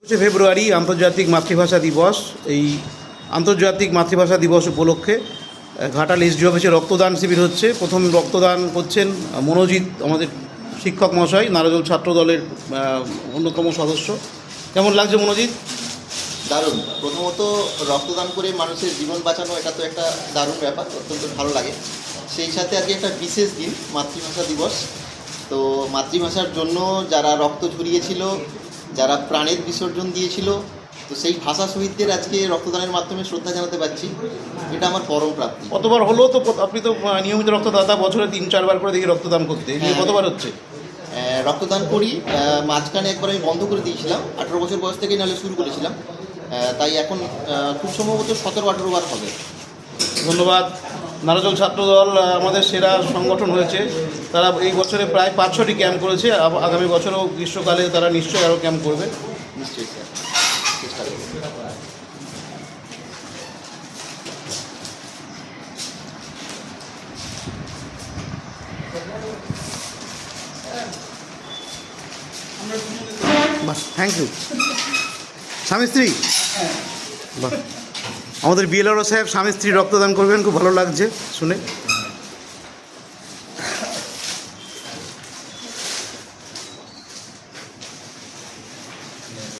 ফেব্রুয়ারি আন্তর্জাতিক মাতৃভাষা দিবস। এই আন্তর্জাতিক মাতৃভাষা দিবস উপলক্ষে ঘাটাল এসডি অফিসে রক্তদান শিবির হচ্ছে। প্রথম রক্তদান করছেন মনোজিৎ, আমাদের শিক্ষক মহাশয়, নারজল ছাত্র দলের অন্যতম সদস্য। কেমন লাগছে মনোজিৎ? দারুণ। প্রথমত রক্তদান করে মানুষের জীবন বাঁচানো, এটা তো একটা দারুণ ব্যাপার, অত্যন্ত ভালো লাগে। সেই সাথে আজকে একটা বিশেষ দিন, মাতৃভাষা দিবস। তো মাতৃভাষার জন্য যারা রক্ত ঝরিয়েছিল, যারা প্রাণের বিসর্জন দিয়েছিল, তো সেই ভাষা শহীদদের আজকে রক্তদানের মাধ্যমে শ্রদ্ধা জানাতে পারছি, এটা আমার পরম প্রাপ্তি। কতবার হলো? তো আপনি তো নিয়মিত রক্তদাতা, বছরে 3-4 বার করে দেখি রক্তদান করতে। কতবার হচ্ছে? রক্তদান করি। মাঝখানে একবার আমি বন্ধ করে দিয়েছিলাম, 18 বছর বয়স থেকেই নাহলে শুরু করেছিলাম। তাই এখন খুব সম্ভবত 17-18 বার হবে। ধন্যবাদ। নারজল ছাত্র দল আমাদের সেরা সংগঠন হয়েছে। তারা এই বছরে প্রায় 5-6টি ক্যাম্প করেছে। আগামী বছরও গ্রীষ্মকালে তারা নিশ্চয়ই আরও ক্যাম্প করবে। নিশ্চয়ই স্যার, চেষ্টা করব। বাহ, থ্যাংক ইউ। স্বামী স্ত্রী, বাহ, আমাদের বিএলআরও সাহেব স্বামী স্ত্রী রক্তদান করবেন, খুব ভালো লাগছে শুনে।